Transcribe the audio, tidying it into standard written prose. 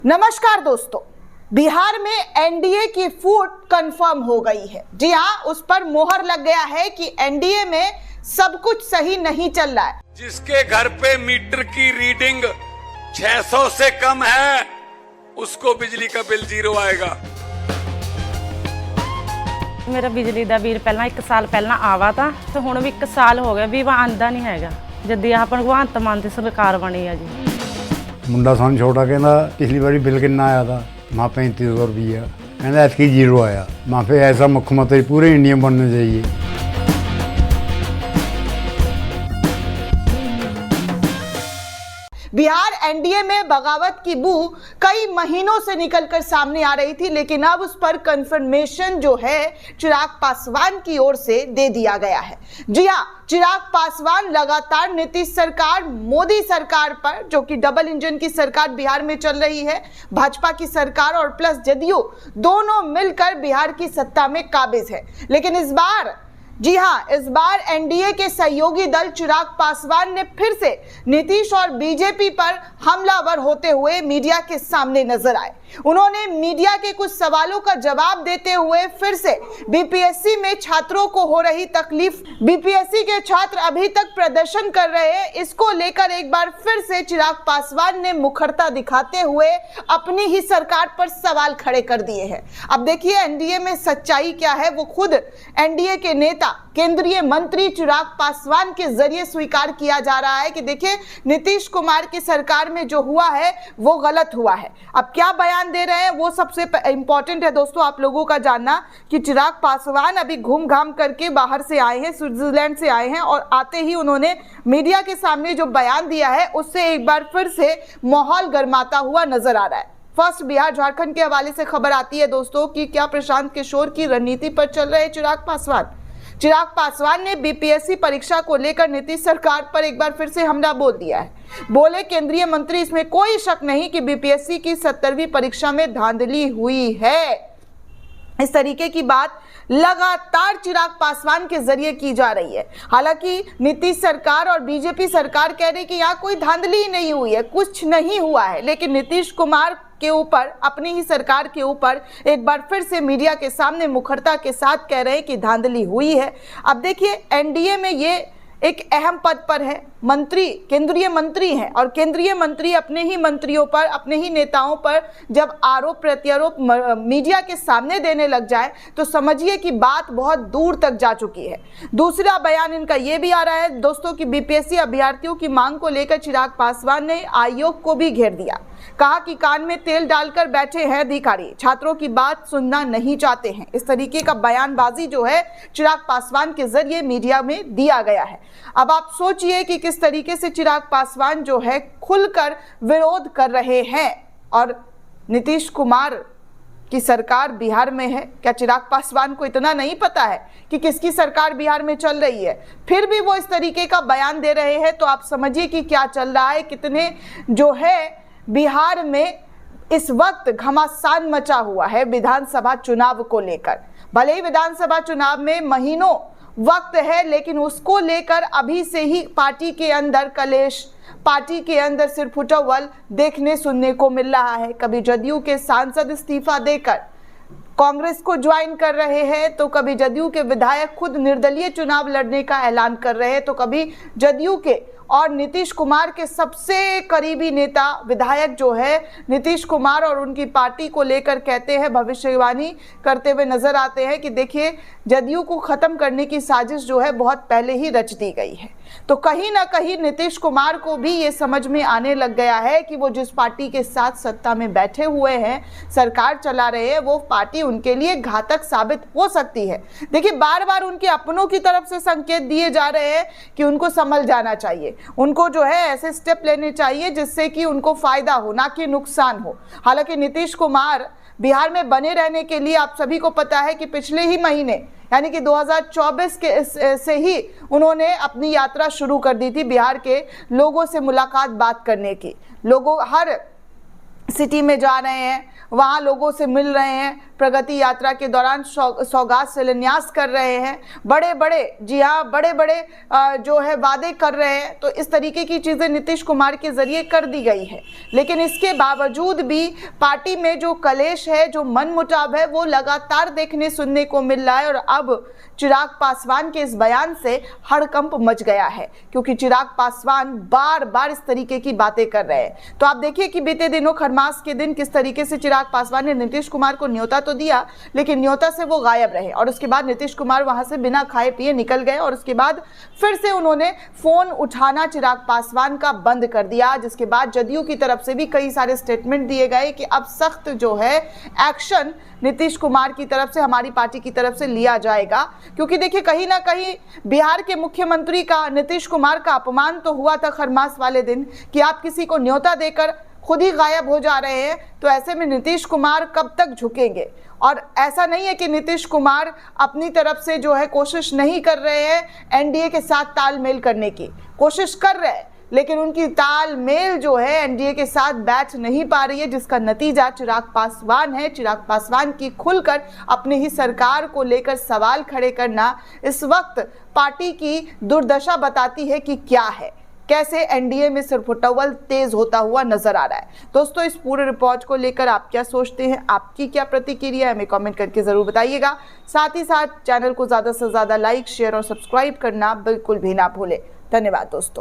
नमस्कार दोस्तों, बिहार में एनडीए की फूट कंफर्म हो गई है। जी हाँ, उस पर मोहर लग गया है कि एनडीए में सब कुछ सही नहीं चल रहा है। जिसके घर पे मीटर की रीडिंग 600 से कम है उसको बिजली का बिल 0 आएगा। मेरा बिजली ਦਾ ਬਿੱਲ ਪਹਿਲਾਂ 1 ਸਾਲ ਪਹਿਲਾਂ ਆਵਾ ਤਾਂ ਤੇ ਹੁਣ ਵੀ 1 ਸਾਲ ਹੋ ਗਿਆ ਵੀ ਆਂਦਾ ਨਹੀਂ ਹੈਗਾ। ਜਦ ਆਹ ਭਗਵੰਤ ਮਾਨ ਦੀ ਸਰਕਾਰ ਬਣੀ ਆ ਜੀ। मुंडा सन छोटा कहना पिछली बारी बिल कितना आया था, वहाँ 3500 रुपया कहना ऐसी 0 आया। वहाँ पे ऐसा मुख्यमंत्री पूरे इंडिया में बनना चाहिए। बिहार एनडीए में बगावत की बू कई महीनों से निकलकर सामने आ रही थी, लेकिन अब उस पर कंफर्मेशन जो है चिराग पासवान की ओर से दे दिया गया है। जी हाँ, चिराग पासवान लगातार नीतीश सरकार, मोदी सरकार पर, जो कि डबल इंजन की सरकार बिहार में चल रही है, भाजपा की सरकार और प्लस जदयू दोनों मिलकर बिहार की सत्ता में काबिज है। लेकिन इस बार, जी हाँ, इस बार एनडीए के सहयोगी दल चिराग पासवान ने फिर से नीतीश और बीजेपी पर हमलावर होते हुए मीडिया के सामने नजर आए। उन्होंने मीडिया के कुछ सवालों का जवाब देते हुए फिर से बीपीएससी में छात्रों को हो रही तकलीफ, बीपीएससी के छात्र अभी तक प्रदर्शन कर रहे हैं, इसको लेकर एक बार फिर से चिराग पासवान ने मुखरता दिखाते हुए अपनी ही सरकार पर सवाल खड़े कर दिए हैं। अब देखिए एनडीए में सच्चाई क्या है, वो खुद एनडीए के नेता केंद्रीय मंत्री चिराग पासवान के जरिए स्वीकार किया जा रहा है कि देखिए नीतीश कुमार की सरकार में जो हुआ है वो गलत हुआ है। अब क्या बयान दे रहे हैं वो सबसे इंपॉर्टेंट है दोस्तों आप लोगों का जानना कि चिराग पासवान अभी घूम घाम करके बाहर से आए हैं, स्विट्जरलैंड से आए हैं, और आते ही उन्होंने मीडिया के सामने जो बयान दिया है उससे एक बार फिर से माहौल गर्माता हुआ नजर आ रहा है। फर्स्ट बिहार झारखंड के हवाले से खबर आती है दोस्तों कि क्या प्रशांत किशोर की रणनीति पर चल रहे चिराग पासवान। चिराग पासवान ने बीपीएससी परीक्षा को लेकर नीतीश सरकार पर एक बार फिर से हमला बोल दिया है। बोले केंद्रीय मंत्री, इसमें कोई शक नहीं कि बीपीएससी की 70वीं परीक्षा में धांधली हुई है। इस तरीके की बात लगातार चिराग पासवान के जरिए की जा रही है। हालांकि नीतीश सरकार और बीजेपी सरकार कह रही कि यहाँ कोई धांधली नहीं हुई है, कुछ नहीं हुआ है, लेकिन नीतीश कुमार के ऊपर, अपनी ही सरकार के ऊपर एक बार फिर से मीडिया के सामने मुखरता के साथ कह रहे हैं कि धांधली हुई है। अब देखिए एनडीए में ये एक अहम पद पर है, मंत्री, केंद्रीय मंत्री हैं, और केंद्रीय मंत्री अपने ही मंत्रियों पर, अपने ही नेताओं पर जब आरोप प्रत्यारोप मीडिया के सामने देने लग जाए तो समझिए कि बात बहुत दूर तक जा चुकी है। दूसरा बयान इनका ये भी आ रहा है दोस्तों कि बीपीएससी अभ्यर्थियों की मांग को लेकर चिराग पासवान ने आयोग को भी घेर दिया। कहा कि कान में तेल डालकर बैठे हैं अधिकारी, छात्रों की बात सुनना नहीं चाहते हैं। इस तरीके का बयानबाजी जो है चिराग पासवान के जरिए मीडिया में दिया गया है। अब आप सोचिए कि किस तरीके से चिराग पासवान जो है खुलकर विरोध कर रहे हैं। और नीतीश कुमार की सरकार बिहार में है, क्या चिराग पासवान को इतना नहीं पता है कि किसकी सरकार बिहार में चल रही है? फिर भी वो इस तरीके का बयान दे रहे हैं, तो आप समझिए कि क्या चल रहा है, कितने जो है बिहार में इस वक्त घमासान मचा हुआ है विधानसभा चुनाव को लेकर। भले ही विधानसभा चुनाव में महीनों वक्त है, लेकिन उसको लेकर अभी से ही पार्टी के अंदर कलेश, पार्टी के अंदर सिरफुटौल देखने सुनने को मिल रहा है। कभी जदयू के सांसद इस्तीफा देकर कांग्रेस को ज्वाइन कर रहे हैं, तो कभी जदयू के विधायक खुद निर्दलीय चुनाव लड़ने का ऐलान कर रहे हैं, तो कभी जदयू के और नीतीश कुमार के सबसे करीबी नेता विधायक जो है नीतीश कुमार और उनकी पार्टी को लेकर कहते हैं, भविष्यवाणी करते हुए नजर आते हैं कि देखिए जदयू को खत्म करने की साजिश जो है बहुत पहले ही रच दी गई है। तो कहीं ना कहीं नीतीश कुमार को भी ये समझ में आने लग गया है कि वो जिस पार्टी के साथ सत्ता में बैठे हुए हैं, सरकार चला रहे हैं, वो पार्टी उनके लिए घातक साबित हो सकती है। देखिए बार बार उनके अपनों की तरफ से संकेत दिए जा रहे हैं कि उनको संभल जाना चाहिए, उनको जो है ऐसे स्टेप लेने चाहिए जिससे कि उनको फायदा हो, ना कि नुकसान हो। हालांकि नीतीश कुमार बिहार में बने रहने के लिए आप सभी को पता है कि पिछले ही महीने यानी कि 2024 के से ही उन्होंने अपनी यात्रा शुरू कर दी थी बिहार के लोगों से मुलाकात बात करने की। लोगों हर सिटी में जा रहे हैं, वहाँ लोगों से मिल रहे हैं, प्रगति यात्रा के दौरान सौगात शिलान्यास कर रहे हैं, बड़े बड़े, जी हाँ, बड़े बड़े जो है वादे कर रहे हैं। तो इस तरीके की चीज़ें नीतीश कुमार के जरिए कर दी गई है, लेकिन इसके बावजूद भी पार्टी में जो कलेश है, जो मनमुटाव है, वो लगातार देखने सुनने को मिल रहा है। और अब चिराग पासवान के इस बयान से हड़कंप मच गया है, क्योंकि चिराग पासवान बार बार इस तरीके की बातें कर रहे हैं। तो आप देखिए कि बीते दिनों खरमास के दिन किस तरीके से चिराग पासवान ने नीतीश कुमार को न्योता तो दिया, लेकिन न्योता से वो गायब रहे और उसके बाद नीतीश कुमार वहां से बिना खाए पिए निकल गए और उसके बाद फिर से उन्होंने फोन उठाना चिराग पासवान का बंद कर दिया, जिसके बाद जदयू की तरफ से भी कई सारे स्टेटमेंट दिए गए कि अब सख्त जो है एक्शन नीतीश कुमार की तरफ से, हमारी पार्टी की तरफ से लिया जाएगा। क्योंकि देखिए, कहीं ना कहीं बिहार के मुख्यमंत्री का, नीतीश कुमार का अपमान तो हुआ था खरमास वाले दिन कि आप किसी को न्योता देकर खुद ही गायब हो जा रहे हैं। तो ऐसे में नीतीश कुमार कब तक झुकेंगे? और ऐसा नहीं है कि नीतीश कुमार अपनी तरफ से जो है कोशिश नहीं कर रहे हैं एनडीए के साथ तालमेल करने की, कोशिश कर रहे हैं, लेकिन उनकी तालमेल जो है एनडीए के साथ बैठ नहीं पा रही है, जिसका नतीजा चिराग पासवान है। चिराग पासवान की खुलकर अपनी ही सरकार को लेकर सवाल खड़े करना इस वक्त पार्टी की दुर्दशा बताती है कि क्या है, कैसे एनडीए में सिरफुटौल तेज होता हुआ नजर आ रहा है। दोस्तों, इस पूरे रिपोर्ट को लेकर आप क्या सोचते हैं, आपकी क्या प्रतिक्रिया है, हमें कमेंट करके जरूर बताइएगा। साथ ही साथ चैनल को ज्यादा से ज्यादा लाइक, शेयर और सब्सक्राइब करना बिल्कुल भी ना भूलें। धन्यवाद दोस्तों।